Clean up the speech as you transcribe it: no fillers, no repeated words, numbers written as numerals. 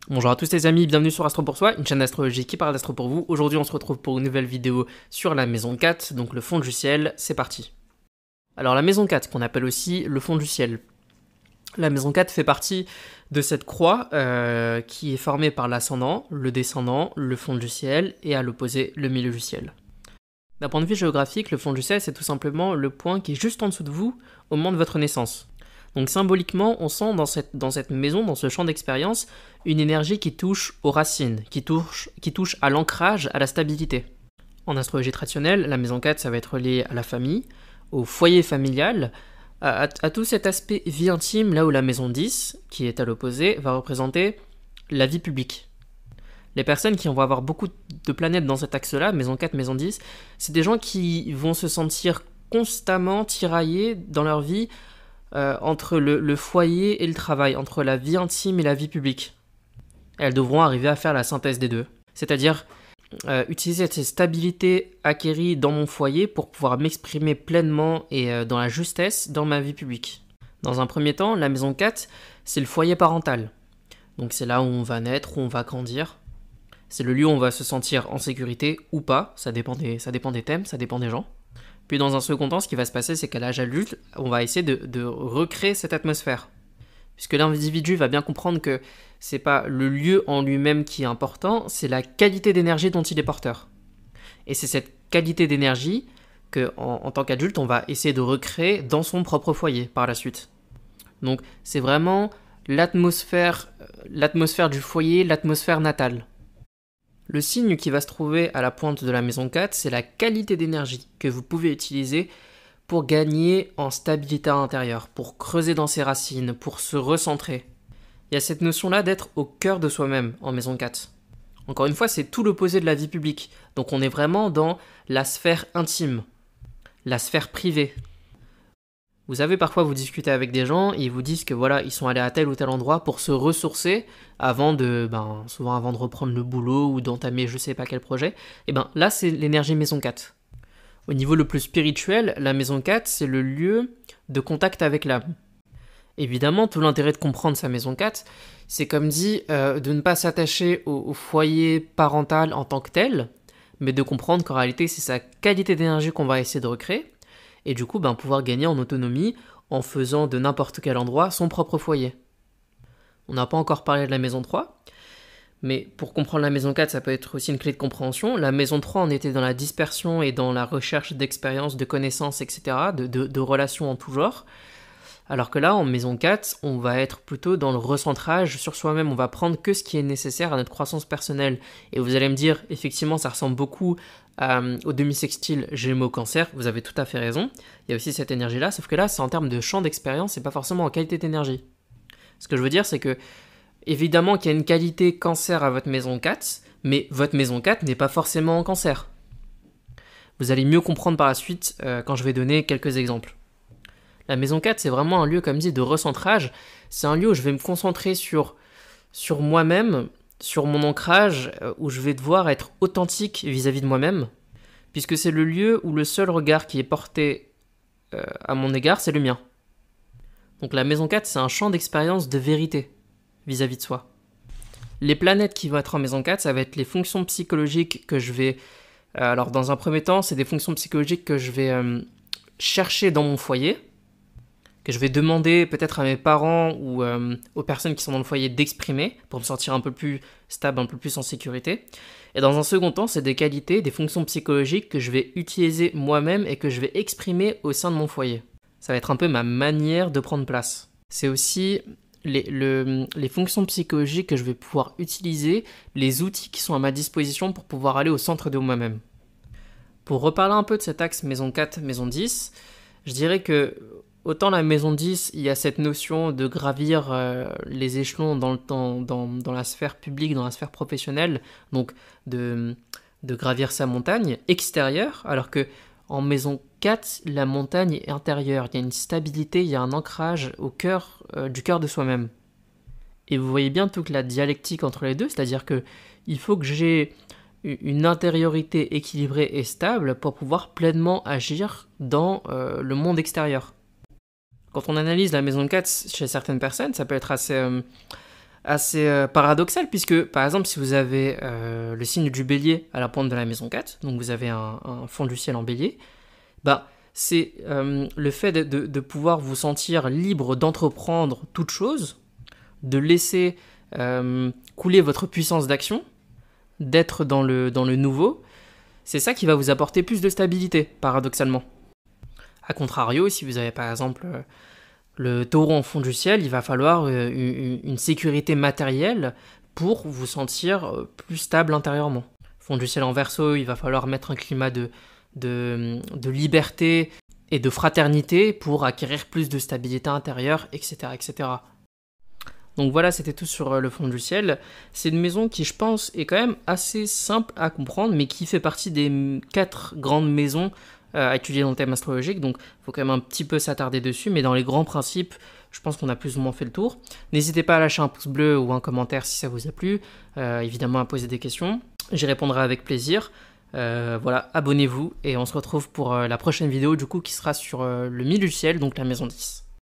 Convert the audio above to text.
Bonjour à tous les amis, bienvenue sur Astro pour Soi, une chaîne d'astrologie qui parle d'astro pour vous. Aujourd'hui on se retrouve pour une nouvelle vidéo sur la maison 4, donc le fond du ciel, c'est parti. Alors la maison 4, qu'on appelle aussi le fond du ciel. La maison 4 fait partie de cette croix qui est formée par l'ascendant, le descendant, le fond du ciel et à l'opposé le milieu du ciel. D'un point de vue géographique, le fond du ciel c'est tout simplement le point qui est juste en dessous de vous au moment de votre naissance. Donc symboliquement, on sent dans cette maison, dans ce champ d'expérience, une énergie qui touche aux racines, qui touche à l'ancrage, à la stabilité. En astrologie traditionnelle, la maison 4, ça va être lié à la famille, au foyer familial, à tout cet aspect vie intime, là où la maison 10, qui est à l'opposé, va représenter la vie publique. Les personnes qui vont avoir beaucoup de planètes dans cet axe-là, maison 4, maison 10, c'est des gens qui vont se sentir constamment tiraillés dans leur vie entre le foyer et le travail, entre la vie intime et la vie publique. Elles devront arriver à faire la synthèse des deux. C'est-à-dire utiliser cette stabilité acquérie dans mon foyer pour pouvoir m'exprimer pleinement et dans la justesse dans ma vie publique. Dans un premier temps, la maison 4, c'est le foyer parental. Donc c'est là où on va naître, où on va grandir. C'est le lieu où on va se sentir en sécurité ou pas, ça dépend des thèmes, ça dépend des gens. Puis dans un second temps, ce qui va se passer, c'est qu'à l'âge adulte, on va essayer de recréer cette atmosphère. Puisque l'individu va bien comprendre que c'est pas le lieu en lui-même qui est important, c'est la qualité d'énergie dont il est porteur. Et c'est cette qualité d'énergie que, en tant qu'adulte, on va essayer de recréer dans son propre foyer par la suite. Donc c'est vraiment l'atmosphère du foyer, l'atmosphère natale. Le signe qui va se trouver à la pointe de la maison 4, c'est la qualité d'énergie que vous pouvez utiliser pour gagner en stabilité intérieure, pour creuser dans ses racines, pour se recentrer. Il y a cette notion-là d'être au cœur de soi-même en maison 4. Encore une fois, c'est tout l'opposé de la vie publique. Donc on est vraiment dans la sphère intime, la sphère privée. Vous savez, parfois vous discutez avec des gens et ils vous disent que voilà, ils sont allés à tel ou tel endroit pour se ressourcer souvent avant de reprendre le boulot ou d'entamer je sais pas quel projet. Et là, c'est l'énergie maison 4. Au niveau le plus spirituel, la maison 4, c'est le lieu de contact avec l'âme. Évidemment, tout l'intérêt de comprendre sa maison 4, c'est comme dit, de ne pas s'attacher au foyer parental en tant que tel, mais de comprendre qu'en réalité, c'est sa qualité d'énergie qu'on va essayer de recréer. Et du coup, pouvoir gagner en autonomie en faisant de n'importe quel endroit son propre foyer. On n'a pas encore parlé de la maison 3, mais pour comprendre la maison 4, ça peut être aussi une clé de compréhension. La maison 3, on était dans la dispersion et dans la recherche d'expériences, de connaissances, etc., de relations en tout genre. Alors que là, en maison 4, on va être plutôt dans le recentrage sur soi-même. On va prendre que ce qui est nécessaire à notre croissance personnelle. Et vous allez me dire, effectivement, ça ressemble beaucoup au demi-sextile Gémeaux-Cancer. Vous avez tout à fait raison. Il y a aussi cette énergie-là, sauf que là, c'est en termes de champ d'expérience, c'est pas forcément en qualité d'énergie. Ce que je veux dire, c'est que, évidemment qu'il y a une qualité Cancer à votre maison 4, mais votre maison 4 n'est pas forcément en Cancer. Vous allez mieux comprendre par la suite quand je vais donner quelques exemples. La maison 4, c'est vraiment un lieu, comme dit, de recentrage. C'est un lieu où je vais me concentrer sur moi-même, sur mon ancrage, où je vais devoir être authentique vis-à-vis de moi-même, puisque c'est le lieu où le seul regard qui est porté à mon égard, c'est le mien. Donc la maison 4, c'est un champ d'expérience de vérité vis-à-vis de soi. Les planètes qui vont être en maison 4, ça va être les fonctions psychologiques que je vais... alors dans un premier temps, c'est des fonctions psychologiques que je vais chercher dans mon foyer, que je vais demander peut-être à mes parents ou aux personnes qui sont dans le foyer d'exprimer pour me sentir un peu plus stable, un peu plus en sécurité. Et dans un second temps, c'est des qualités, des fonctions psychologiques que je vais utiliser moi-même et que je vais exprimer au sein de mon foyer. Ça va être un peu ma manière de prendre place. C'est aussi les fonctions psychologiques que je vais pouvoir utiliser, les outils qui sont à ma disposition pour pouvoir aller au centre de moi-même. Pour reparler un peu de cet axe maison 4, maison 10, je dirais que autant la maison 10, il y a cette notion de gravir les échelons dans la sphère publique, dans la sphère professionnelle, donc de gravir sa montagne extérieure, alors que en maison 4, la montagne est intérieure. Il y a une stabilité, il y a un ancrage au cœur du cœur de soi-même. Et vous voyez bien toute la dialectique entre les deux, c'est-à-dire que il faut que j'ai une intériorité équilibrée et stable pour pouvoir pleinement agir dans le monde extérieur. Quand on analyse la maison 4 chez certaines personnes, ça peut être assez paradoxal, puisque par exemple si vous avez le signe du bélier à la pointe de la maison 4, donc vous avez un fond du ciel en bélier, bah, c'est le fait de pouvoir vous sentir libre d'entreprendre toute chose, de laisser couler votre puissance d'action, d'être dans le nouveau, c'est ça qui va vous apporter plus de stabilité, paradoxalement. A contrario, si vous avez par exemple le taureau en fond du ciel, il va falloir une sécurité matérielle pour vous sentir plus stable intérieurement. Fond du ciel en verseau, il va falloir mettre un climat de liberté et de fraternité pour acquérir plus de stabilité intérieure, etc. etc. Donc voilà, c'était tout sur le fond du ciel. C'est une maison qui, je pense, est quand même assez simple à comprendre, mais qui fait partie des 4 grandes maisons à étudier dans le thème astrologique, donc il faut quand même un petit peu s'attarder dessus, mais dans les grands principes, je pense qu'on a plus ou moins fait le tour. N'hésitez pas à lâcher un pouce bleu ou un commentaire si ça vous a plu, évidemment à poser des questions, j'y répondrai avec plaisir. Voilà, abonnez-vous et on se retrouve pour la prochaine vidéo du coup qui sera sur le milieu du ciel, donc la maison 10.